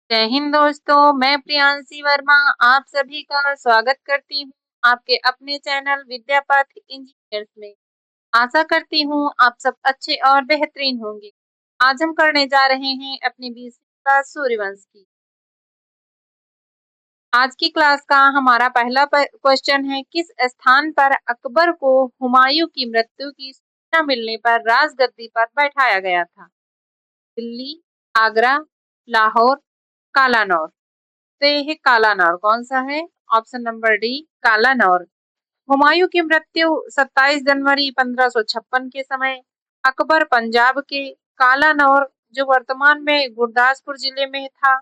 जय हिंद दोस्तों, मैं प्रियांशी वर्मा आप सभी का स्वागत करती हूँ आपके अपने चैनल विद्यापथ इंजीनियर्स में। आशा करती हूँ आप सब अच्छे और बेहतरीन होंगे। आज हम करने जा रहे हैं अपनी 20वीं क्लास सूर्यवंश की। आज की क्लास का हमारा पहला क्वेश्चन है, किस स्थान पर अकबर को हुमायूं की मृत्यु की सूचना मिलने पर राजगद्दी पर बैठाया गया था? दिल्ली, आगरा, लाहौर, कालानौर। तो ये है कालानौर। कौन सा है? Option number D, Kalanaur. Humayun की मृत्यु 27 जनवरी 1556 के समय अकबर पंजाब के कालानौर, जो वर्तमान में गुरदासपुर जिले में था,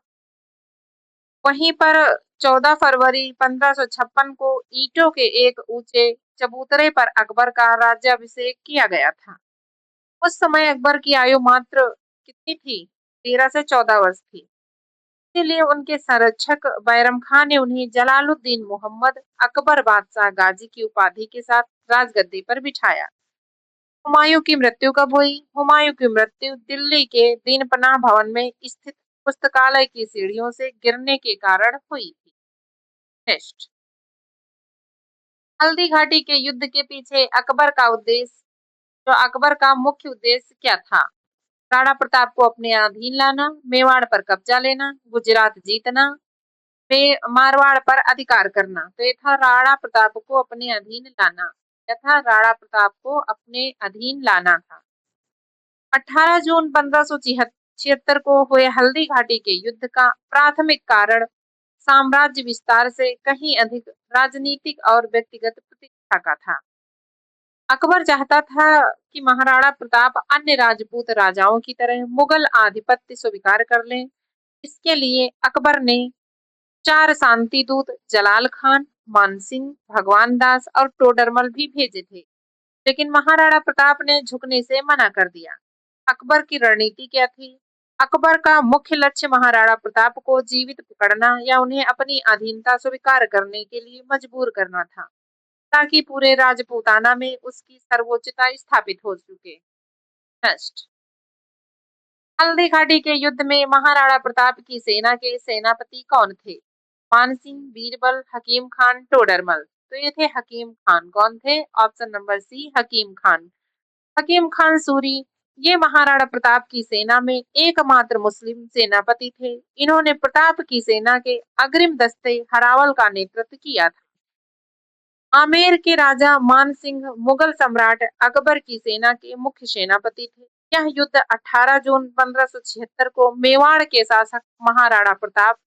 वहीं पर 14 फरवरी 1556 को ईंटों के एक ऊंचे चबूतरे पर अकबर का राज्याभिषेक किया गया था। उस समय अकबर की आयु मात्र कितनी थी? 13 से 14 वर्ष थी। इसीलिए उनके संरक्षक बैरम खान ने उन्हें जलालुद्दीन मोहम्मद अकबर बादशाह गाजी की उपाधि के साथ राजगद्दी पर बिठाया। हुमायूं की मृत्यु कब हुई? हुमायूं की मृत्यु दिल्ली के दीनपनाह भवन में स्थित पुस्तकालय की सीढ़ियों से गिरने के कारण हुई थी। नेक्स्ट, हल्दी घाटी के युद्ध के पीछे अकबर का मुख्य उद्देश्य क्या था? राणा प्रताप को अपने अधीन लाना, मेवाड़ पर कब्जा लेना, गुजरात जीतना, मारवाड़ पर अधिकार करना। तो ये था राणा प्रताप को अपने अधीन लाना। क्या था? राणा प्रताप को अपने अधीन लाना था। 18 जून 1576 को हुए हल्दी घाटी के युद्ध का प्राथमिक कारण साम्राज्य विस्तार से कहीं अधिक राजनीतिक और व्यक्तिगत प्रतिष्ठा का था। अकबर चाहता था कि महाराणा प्रताप अन्य राजपूत राजाओं की तरह मुगल आधिपत्य स्वीकार कर लें। इसके लिए अकबर ने 4 शांति दूत जलाल खान, मानसिंह, भगवान दास और टोडरमल भी भेजे थे, लेकिन महाराणा प्रताप ने झुकने से मना कर दिया। अकबर की रणनीति क्या थी? अकबर का मुख्य लक्ष्य महाराणा प्रताप को जीवित पकड़ना या उन्हें अपनी अधीनता स्वीकार करने के लिए मजबूर करना था, ताकि पूरे राजपूताना में उसकी सर्वोच्चता स्थापित हो सके। नेक्स्ट, हल्दी घाटी के युद्ध में महाराणा प्रताप की सेना के सेनापति कौन थे? मानसिंह, बीरबल, हकीम खान, टोडरमल। तो ये थे हकीम खान। कौन थे? ऑप्शन नंबर सी, हकीम खान। हकीम खान सूरी ये महाराणा प्रताप की सेना में एकमात्र मुस्लिम सेनापति थे। इन्होंने प्रताप की सेना के अग्रिम दस्ते हरावल का नेतृत्व किया था। आमेर के राजा मान सिंह मुगल सम्राट अकबर की सेना के मुख्य सेनापति थे। यह युद्ध 18 जून 1576 को मेवाड़ के शासक महाराणा प्रताप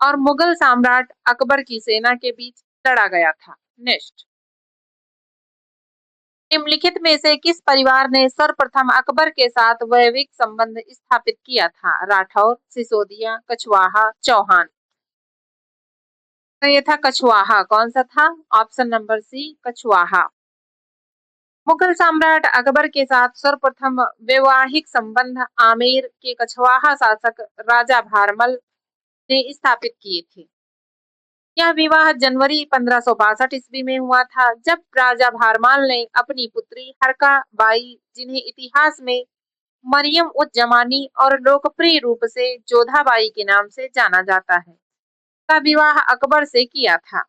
और मुगल सम्राट अकबर की सेना के बीच लड़ा गया था। नेक्स्ट, निम्नलिखित में से किस परिवार ने सर्वप्रथम अकबर के साथ वैवाहिक संबंध स्थापित किया था? राठौर, सिसोदिया, कछवाहा, चौहान। तो ये था कछवाहा। कौन सा था? Option number C, Kachhwaha. Mughal सम्राट अकबर के साथ सर्वप्रथम वैवाहिक संबंध आमेर के कछवाहा शासक राजा भारमल ने स्थापित किए थे। यह विवाह जनवरी 1562 ईस्वी में हुआ था, जब राजा भारमाल ने अपनी पुत्री हरका बाई, जिन्हें इतिहास में मरियम उज जमानी और लोकप्रिय रूप से जोधाबाई के नाम से जाना जाता है, का विवाह अकबर से किया था।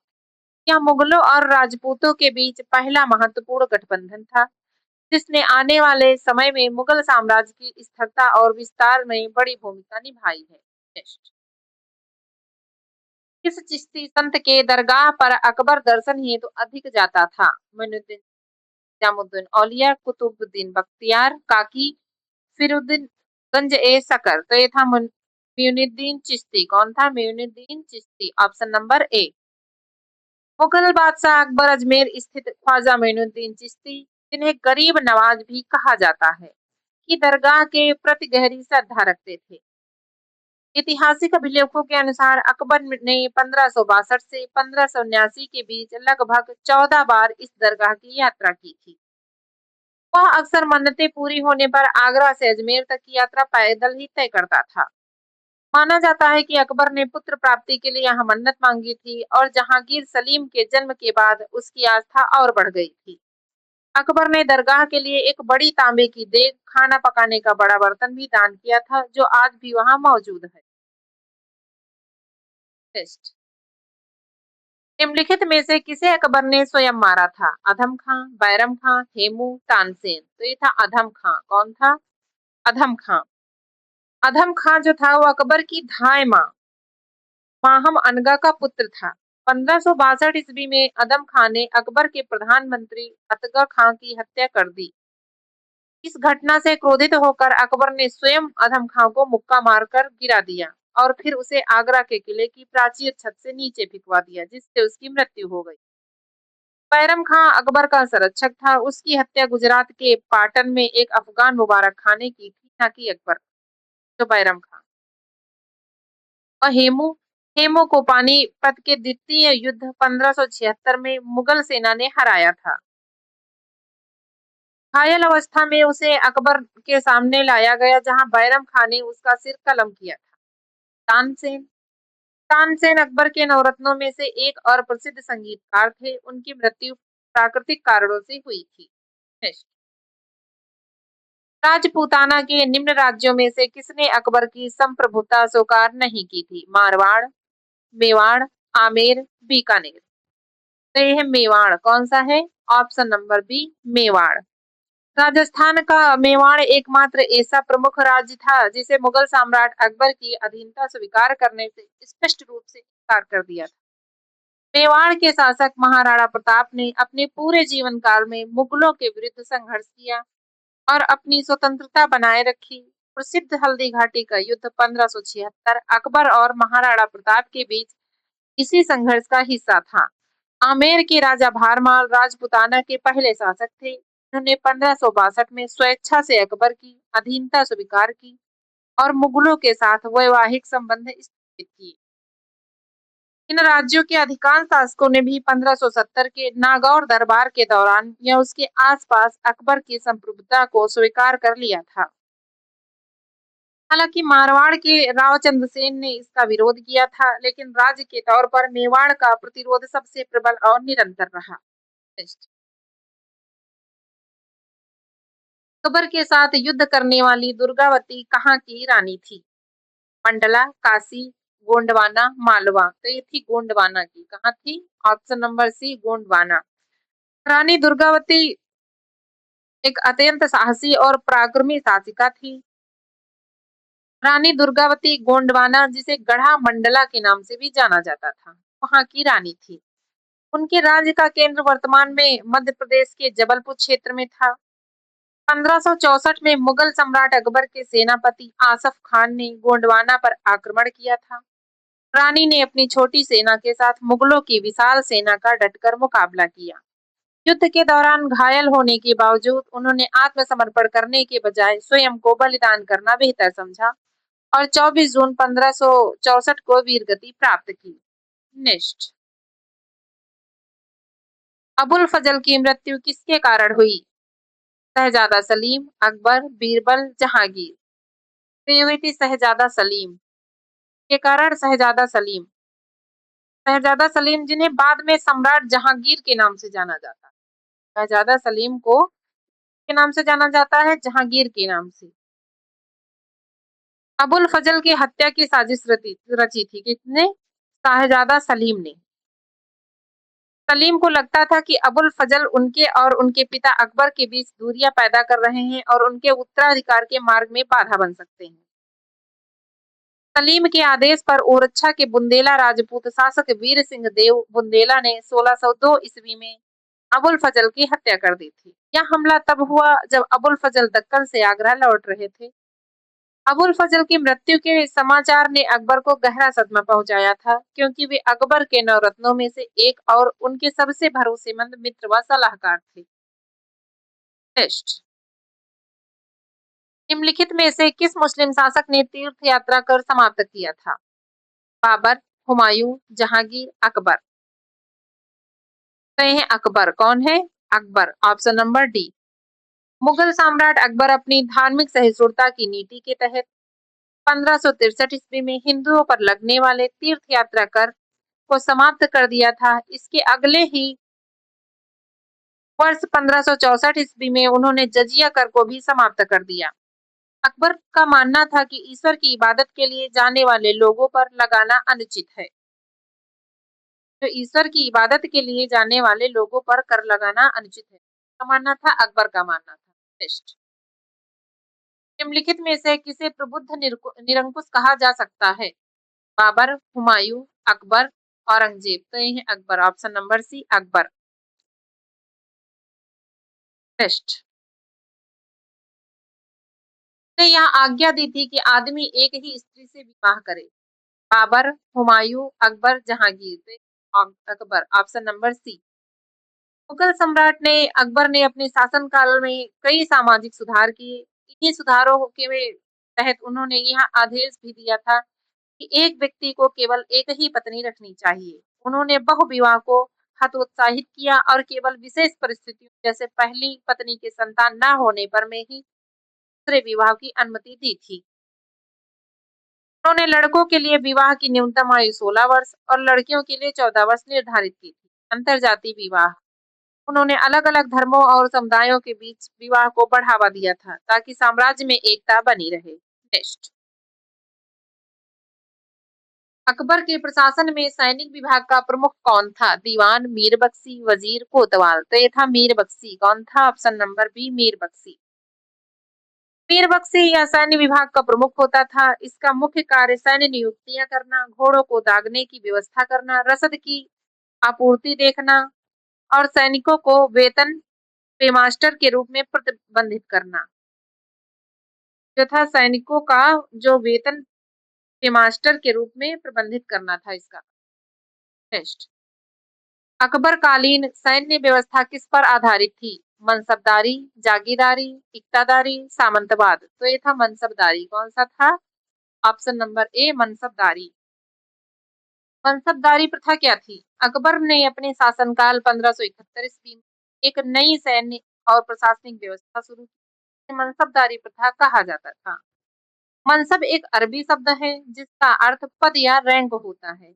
यह मुगलों और राजपूतों के बीच पहला महत्वपूर्ण गठबंधन था, जिसने आने वाले समय में मुगल साम्राज्य की स्थिरता और विस्तार में बड़ी भूमिका निभाई है। नेक्स्ट, किस चिश्ती संत के दरगाह पर अकबर दर्शन हेतु अधिक जाता था? मोइनुद्दीन, निजामुद्दीन औलिया, कुतुबुद्दीन बख्तियार काकी, फिरुद्दीन गंज ए सकर। तो ये था मोइनुद्दीन चिश्ती। कौन था? Moinuddin Chishti. Option number A. Mughal बादशाह अकबर अजमेर स्थित ख्वाजा मोइनुद्दीन चिश्ती, जिन्हें गरीब नवाज भी कहा जाता है, की दरगाह के प्रति गहरी श्रद्धा रखते थे। ऐतिहासिक अभिलेखों के अनुसार अकबर ने 1562 से 1579 के बीच लगभग 14 बार इस दरगाह की यात्रा की थी। वह अक्सर मन्नतें पूरी होने पर आगरा से अजमेर तक की यात्रा पैदल ही तय करता था। माना जाता है कि अकबर ने पुत्र प्राप्ति के लिए यहाँ मन्नत मांगी थी और जहांगीर सलीम के जन्म के बाद उसकी आस्था और बढ़ गई थी। अकबर ने दरगाह के लिए एक बड़ी तांबे की देग, खाना पकाने का बड़ा बर्तन भी दान किया था, जो आज भी वहां मौजूद है। टेस्ट। निम्नलिखित में से किसे अकबर ने स्वयं मारा था? अधम खां, बैरम खां, हेमू, तानसेन। तो ये था अधम खां। कौन था? अधम खां। अधम खां जो था वो अकबर की धाय मां माहम अनगा का पुत्र था। 1562 ईस्वी में अदम खां ने अकबर के प्रधानमंत्री अतगा खां की हत्या कर दी। इस घटना से क्रोधित होकर अकबर ने स्वयं अधम खां को मुक्का मारकर गिरा दिया और फिर उसे आगरा के किले की प्राचीर छत से नीचे फेंकवा दिया, जिससे उसकी मृत्यु हो गई। बैरम खां अकबर का संरक्षक था। उसकी हत्या गुजरात के पाटन में एक अफगान मुबारक खां ने की थी, न कि अकबर। जो बैरम खां और हेमू हेमू को पानीपत के द्वितीय युद्ध 1576 में मुगल सेना ने हराया था। घायल अवस्था में उसे अकबर के सामने लाया गया, जहां बैरम खान ने उसका सिर कलम किया था। तानसेन तानसेन अकबर के नवरत्नों में से एक और प्रसिद्ध संगीतकार थे। उनकी मृत्यु प्राकृतिक कारणों से हुई थी। राजपूताना के निम्न राज्यों में से किसने अकबर की संप्रभुता स्वीकार नहीं की थी? मारवाड़, मेवाड़, आमेर, बीकानेर। तो यह है मेवाड़। कौन सा है? Option number B, Mewar. Rajasthan का मेवाड़ एकमात्र ऐसा प्रमुख राज्य था जिसे मुगल सम्राट अकबर की अधीनता स्वीकार करने से स्पष्ट रूप से इनकार कर दिया था। मेवाड़ के शासक महाराणा प्रताप ने अपने पूरे जीवन काल में मुगलों के विरुद्ध संघर्ष किया और अपनी स्वतंत्रता बनाए रखी। प्रसिद्ध हल्दी घाटी का युद्ध 1576 अकबर और महाराणा प्रताप के बीच इसी संघर्ष का हिस्सा था। आमेर के राजा भारमाल राजपूताना के पहले शासक थे। उन्होंने 1562 में स्वेच्छा से अकबर की अधीनता स्वीकार की और मुगलों के साथ वैवाहिक संबंध स्थापित किए। इन राज्यों के अधिकांश शासकों ने भी 1570 के नागौर दरबार के दौरान या उसके आसपास अकबर की संप्रभुता को स्वीकार कर लिया था। हालांकि मारवाड़ के रावचंद्र सेन ने इसका विरोध किया था, लेकिन राज्य के तौर पर मेवाड़ का प्रतिरोध सबसे प्रबल और निरंतर रहा। अकबर के साथ युद्ध करने वाली दुर्गावती कहाँ की रानी थी? मंडला, काशी, गोंडवाना, मालवा। तो ये थी गोंडवाना की। कहाँ थी? Option number C, Gondwana. Rani Durgavati एक अत्यंत साहसी और पराक्रमी शासिका थी। रानी दुर्गावती गोंडवाना, जिसे गढ़ा मंडला के नाम से भी जाना जाता था, वहां की रानी थी। उनके राज्य का केंद्र वर्तमान में मध्य प्रदेश के जबलपुर क्षेत्र में था। 1564 में मुगल सम्राट अकबर के सेनापति आसफ खान ने गोंडवाना पर आक्रमण किया था। रानी ने अपनी छोटी सेना के साथ मुगलों की विशाल सेना का डटकर मुकाबला किया। युद्ध के दौरान घायल होने के बावजूद उन्होंने आत्मसमर्पण करने के बजाय स्वयं को बलिदान करना बेहतर समझा और 24 जून 1564 को वीरगति प्राप्त की। नेक्स्ट, अबुल फजल की मृत्यु किसके कारण हुई? शहजादा सलीम, अकबर, बीरबल, जहांगीर। तो ये हुई थी शहजादा सलीम के कारण। शहजादा सलीम जिन्हें बाद में सम्राट जहांगीर के नाम से जाना जाता है। शहजादा सलीम को के नाम से जाना जाता है, जहांगीर के नाम से। अबुल फजल की हत्या की साजिश रची थी किसने? शहजादा सलीम ने। सलीम को लगता था कि अबुल फजल उनके और उनके पिता अकबर के बीच दूरियां पैदा कर रहे हैं और उनके उत्तराधिकार के मार्ग में बाधा बन सकते हैं। सलीम के आदेश पर ओरछा के बुंदेला राजपूत शासक वीर सिंह देव बुंदेला ने 1602 ईस्वी में अबुल फजल की हत्या कर दी थी। यह हमला तब हुआ जब अबुल फजल दक्कन से आगरा लौट रहे थे। अबुल फजल की मृत्यु के समाचार ने अकबर को गहरा सदमा पहुंचाया था, क्योंकि वे अकबर के नवरत्नों में से एक और उनके सबसे भरोसेमंद मित्र व सलाहकार थे। टेस्ट, निम्नलिखित में से किस मुस्लिम शासक ने तीर्थ यात्रा कर समाप्त किया था? बाबर, हुमायूं, जहांगीर, अकबर। तो ये अकबर। कौन है? Akbar. Option number D. Mughal सम्राट अकबर अपनी धार्मिक सहिष्णुता की नीति के तहत 1563 ईस्वी में हिंदुओं पर लगने वाले तीर्थ यात्रा कर को समाप्त कर दिया था। इसके अगले ही वर्ष 1564 ईस्वी में उन्होंने जजिया कर को भी समाप्त कर दिया। अकबर का मानना था कि ईश्वर की इबादत के लिए जाने वाले लोगों पर लगाना अनुचित है। जो ईश्वर की इबादत के लिए जाने वाले लोगों पर कर लगाना अनुचित है। का मानना था, अकबर का मानना था। नेक्स्ट, निम्नलिखित में से किसे प्रबुद्ध निरंकुश कहा जा सकता है? बाबर, हुमायूं, अकबर, औरंगजेब। तो ये है Akbar, option number C Akbar. Next, ने यह आज्ञा दी थी कि आदमी एक ही स्त्री से विवाह करे? बाबर, हुमायूं, अकबर, जहांगीर। तो Akbar, option number C. Mughal सम्राट ने अकबर ने अपने शासनकाल में कई सामाजिक सुधार किए। इन्हीं सुधारों के तहत उन्होंने यह आदेश भी दिया था कि एक व्यक्ति को केवल एक ही पत्नी रखनी चाहिए। उन्होंने बहुविवाह को हतोत्साहित किया और केवल विशेष परिस्थितियों जैसे पहली पत्नी के संतान न होने पर में ही दूसरे विवाह की अनुमति दी थी। उन्होंने लड़कों के लिए विवाह की न्यूनतम आयु 16 वर्ष और लड़कियों के लिए 14 वर्ष निर्धारित की थी। अंतरजातीय विवाह, उन्होंने अलग-अलग धर्मों और समुदायों के बीच विवाह को बढ़ावा दिया था ताकि साम्राज्य में एकता बनी रहे। नेक्स्ट, अकबर के प्रशासन में सैनिक विभाग का प्रमुख कौन था? दीवान, मीर बख्शी, वजीर, कोतवाल। तो ये था मीर बख्शी। कौन था? Option number B Mir Bakhshi. Mir Bakhshi या सैन्य विभाग का प्रमुख होता था। इसका मुख्य कार्य सैन्य नियुक्तियां करना, घोड़ों को दागने की व्यवस्था करना, रसद की आपूर्ति देखना और सैनिकों को वेतन पेमास्टर के रूप में प्रतिबंधित करना। जो था सैनिकों का जो वेतन पेमास्टर के रूप में प्रबंधित करना था इसका। नेक्स्ट, अकबरकालीन सैन्य व्यवस्था किस पर आधारित थी? मनसबदारी, जागीरदारी, इक्तादारी, सामंतवाद। तो ये था मनसबदारी। कौन सा था? Option number A मनसबदारी। मनसबदारी प्रथा क्या थी? अकबर ने अपने शासनकाल 1571 ईस्वी में एक नई सैन्य और प्रशासनिक व्यवस्था शुरू की। मनसबदारी प्रथा कहा जाता था। मनसब एक अरबी शब्द है जिसका अर्थ पद या रैंक होता है।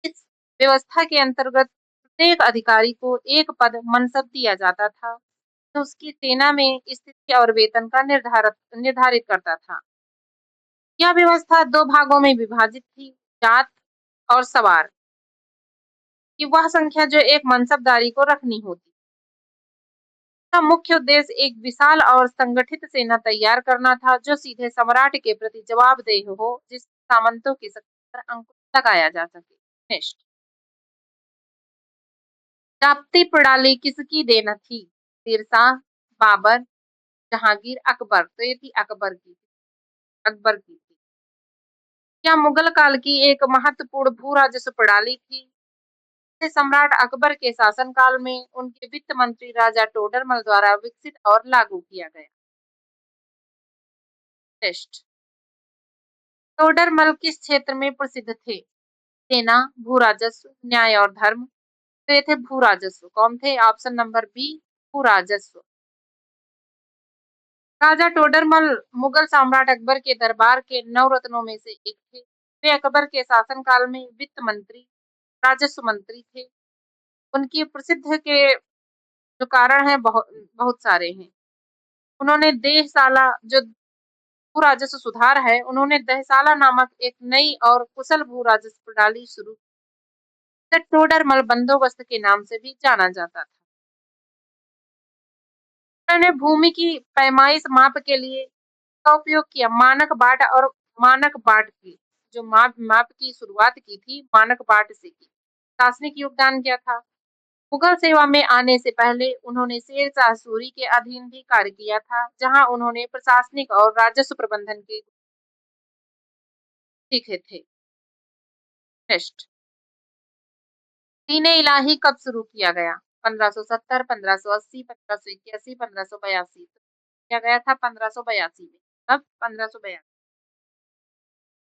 इस व्यवस्था के अंतर्गत प्रत्येक अधिकारी को एक पद मनसब दिया जाता था जो उसकी सेना में स्थिति और वेतन का निर्धारित करता था। यह व्यवस्था दो भागों में विभाजित थी, जात और सवार की वह संख्या जो एक मनसबदारी को रखनी होती। इसका मुख्य उद्देश्य एक विशाल और संगठित सेना तैयार करना था जो सीधे सम्राट के प्रति जवाबदेह हो, जिस सामंतों की शक्ति पर अंकुश लगाया जा सके। नेक्स्ट, जाप्ती प्रणाली किसकी देन थी? शेरशाह, बाबर, जहांगीर, अकबर। तो ये थी अकबर की थी। क्या मुगल काल की एक महत्वपूर्ण भू राजस्व प्रणाली थी? इसे सम्राट अकबर के शासनकाल में उनके वित्त मंत्री राजा टोडरमल द्वारा विकसित और लागू किया गया। टेस्ट, टोडरमल किस क्षेत्र में प्रसिद्ध थे? सेना, भू राजस्व, न्याय और धर्म। तो ये थे भू राजस्व। कौन थे? ऑप्शन नंबर बी भू राजस्व। राजा टोडरमल मुगल सम्राट अकबर के दरबार के 9 रत्नों में से एक थे। वे अकबर के शासनकाल में वित्त मंत्री, राजस्व मंत्री थे। उनकी प्रसिद्ध के जो कारण है बहुत बहुत सारे हैं। उन्होंने देहशाला जो भू राजस्व सुधार है, उन्होंने देहशाला नामक एक नई और कुशल भू राजस्व प्रणाली शुरू की। टोडरमल बंदोबस्त के नाम से भी जाना जाता था। उन्होंने भूमि की पैमाइश माप के लिए का उपयोग किया। मानक बाट और मानक बाट की जो माप की शुरुआत की थी, मानक बाट से की। प्रशासनिक योगदान क्या था? मुगल सेवा में आने से पहले उन्होंने शेर शाह सूरी के अधीन भी कार्य किया था, जहां उन्होंने प्रशासनिक और राजस्व प्रबंधन के सीखे थे। नेक्स्ट, दीन इलाही कब शुरू किया गया? 1570, 1580, 1581, 1582। किया गया था 1582 में। कब? 1582।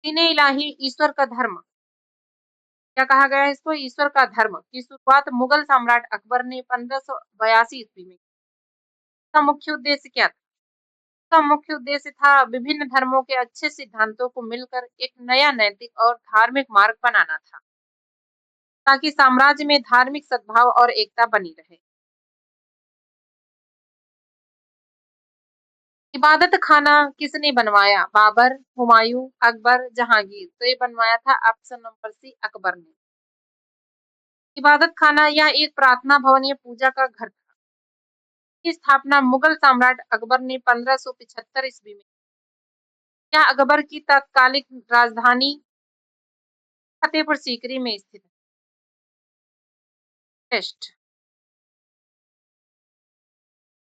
दीन इलाही ईश्वर का धर्म क्या कहा गया है इसको? ईश्वर का धर्म की शुरुआत मुगल सम्राट अकबर ने 1582 ईस्वी में। इसका मुख्य उद्देश्य क्या था? इसका मुख्य उद्देश्य था विभिन्न धर्मों के अच्छे सिद्धांतों को मिलकर एक नया नैतिक और धार्मिक मार्ग बनाना था ताकि साम्राज्य में धार्मिक सद्भाव और एकता बनी रहे। इबादत खाना किसने बनवाया? बाबर, हुमायूं, अकबर, जहांगीर। तो ये बनवाया था ऑप्शन नंबर सी अकबर ने। इबादत खाना या एक प्रार्थना भवन या पूजा का घर था। की स्थापना मुगल सम्राट अकबर ने 1575 ईस्वी में। क्या अकबर की तत्कालिक राजधानी फतेहपुर सीकरी में स्थित है? टेस्ट।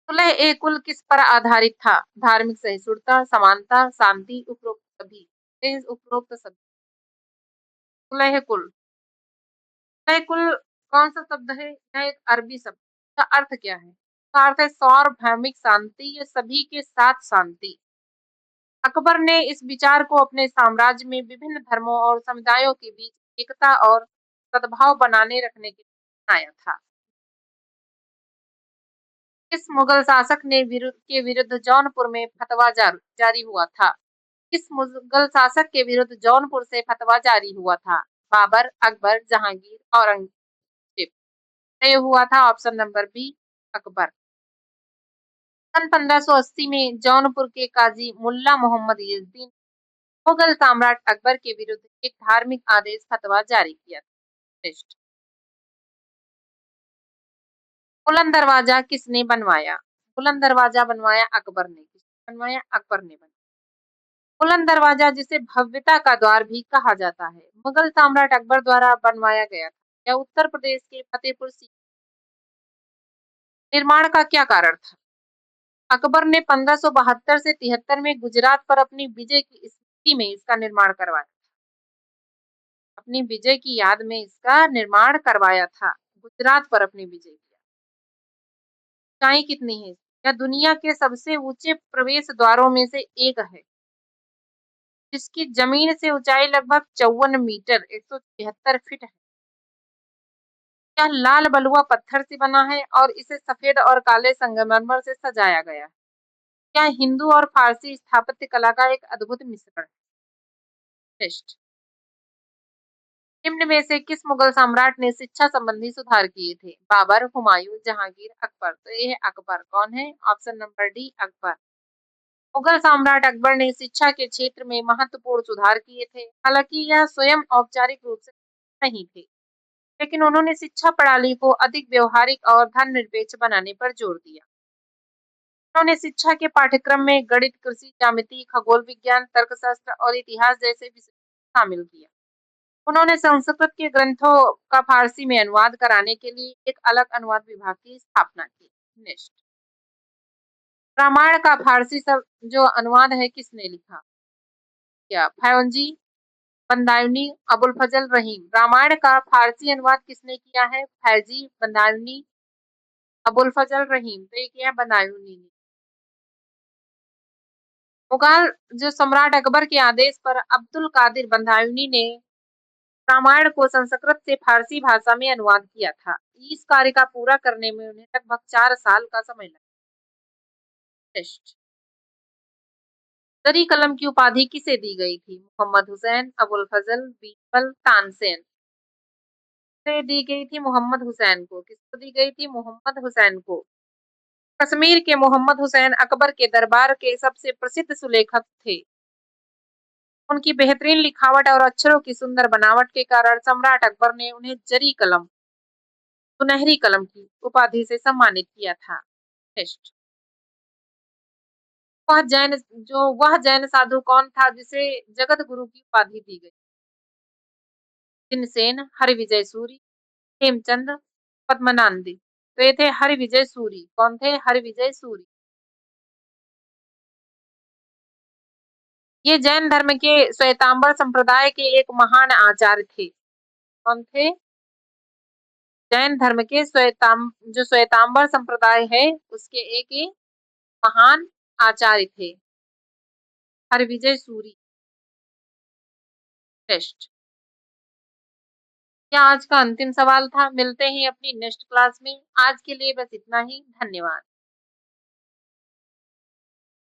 सुलह-ए-कुल किस पर आधारित था? धार्मिक सहिष्णुता, समानता, शांति, उपरोक्त सभी। उपरोक्त सभी। सुलह-ए-कुल। सुलह-ए-कुल कौन सा शब्द है? यह एक अरबी शब्द। इसका अर्थ क्या है? इसका अर्थ है सार्वभौमिक शांति या सभी के साथ शांति। अकबर ने इस विचार को अपने साम्राज्य में विभिन्न धर्मों और समुदायों के बीच एकता और सद्भाव बनाने रखने के लिए बनाया था। किस मुगल शासक ने के विरुद्ध जौनपुर में फतवा जारी हुआ था? किस मुगल शासक के विरुद्ध जौनपुर से फतवा जारी हुआ था? बाबर, अकबर, जहांगीर, औरंगजेब। ये हुआ था ऑप्शन नंबर बी, अकबर। सन 1580 में जौनपुर के काजी मुल्ला मोहम्मद यजीदी मुगल सम्राट अकबर के विरुद्ध एक धार्मिक आदेश फतवा जारी किया था। टेस्ट। बुलंद दरवाजा किसने बनवाया? बुलंद दरवाजा बनवाया अकबर ने। किसने बनवाया? अकबर ने बनवाया। बुलंद दरवाजा जिसे भव्यता का द्वार भी कहा जाता है, मुगल सम्राट अकबर द्वारा बनवाया गया था। यह उत्तर प्रदेश के फतेहपुर सीकरी निर्माण का क्या कारण था? अकबर ने 1572 से 73 में गुजरात पर अपनी विजय की स्मृति में इसका निर्माण करवाया। अपनी विजय की याद में इसका निर्माण करवाया था। गुजरात पर अपनी विजय की। ऊंचाई कितनी है? यह दुनिया के सबसे ऊंचे प्रवेश द्वारों में से एक है, जिसकी जमीन से ऊंचाई लगभग 54 मीटर 173 फीट है। यह लाल बलुआ पत्थर से बना है और इसे सफेद और काले संगमरमर से सजाया गया है। यह हिंदू और फारसी स्थापत्य कला का एक अद्भुत मिश्रण है। टेस्ट। निम्न में से किस मुगल सम्राट ने शिक्षा संबंधी सुधार किए थे? बाबर, हुमायूं, जहांगीर, अकबर। तो ये है अकबर। कौन है? Option number D, Akbar. Mughal सम्राट अकबर ने शिक्षा के क्षेत्र में महत्वपूर्ण सुधार किए थे। हालांकि यह स्वयं औपचारिक रूप से नहीं थे, लेकिन उन्होंने शिक्षा प्रणाली को अधिक व्यवहारिक और धर्मनिरपेक्ष बनाने पर जोर दिया। उन्होंने शिक्षा के पाठ्यक्रम में गणित, कृषि, ज्यामिति, खगोल विज्ञान, तर्कशास्त्र और इतिहास जैसे विषय शामिल किया। उन्होंने संस्कृत के ग्रंथों का फारसी में अनुवाद कराने के लिए एक अलग अनुवाद विभाग की स्थापना की। नेक्स्ट। रामायण का फारसी सब जो अनुवाद है किसने लिखा? क्या फैय्योजी, बंदायूनी, अबुल फजल रहीम। रामायण का फारसी अनुवाद किसने किया है? फैजी, बंदायूनी, अबुल फजल रहीम। तो ये किया है बंदायूनी ने। मुगल जो सम्राट अकबर के आदेश पर अब्दुल कादिर बंदायूनी ने रामायण को संस्कृत से फारसी भाषा में अनुवाद किया था। इस कार्य का पूरा करने में उन्हें लगभग 4 साल का समय लगा। टेस्ट। दरी कलम की उपाधि किसे दी गई थी? मोहम्मद हुसैन, अबुल फजल, बीरबल, तानसेन। से दी गई थी मोहम्मद हुसैन को। किसको दी गई थी? मोहम्मद हुसैन को। कश्मीर के मोहम्मद हुसैन अकबर के दरबार के सबसे प्रसिद्ध सुलेखक थे। उनकी बेहतरीन लिखावट और अक्षरों की सुंदर बनावट के कारण सम्राट अकबर ने उन्हें जरी कलम, सुनहरी कलम की उपाधि से सम्मानित किया था। टेस्ट। वह जैन साधु कौन था जिसे जगत गुरु की उपाधि दी गई? जिनसेन, हरिविजय सूरी, हेमचंद, पद्मनांदी। तो ये थे हरिविजय सूरी। कौन थे? हरिविजय सूरी। ये जैन धर्म के श्वेतांबर संप्रदाय के एक महान आचार्य थे। कौन थे? जैन धर्म के जो श्वेतांबर संप्रदाय है उसके एक ही महान आचार्य थे, हरविजय सूरी। टेस्ट। यह आज का अंतिम सवाल था। मिलते हैं अपनी नेक्स्ट क्लास में। आज के लिए बस इतना ही। धन्यवाद।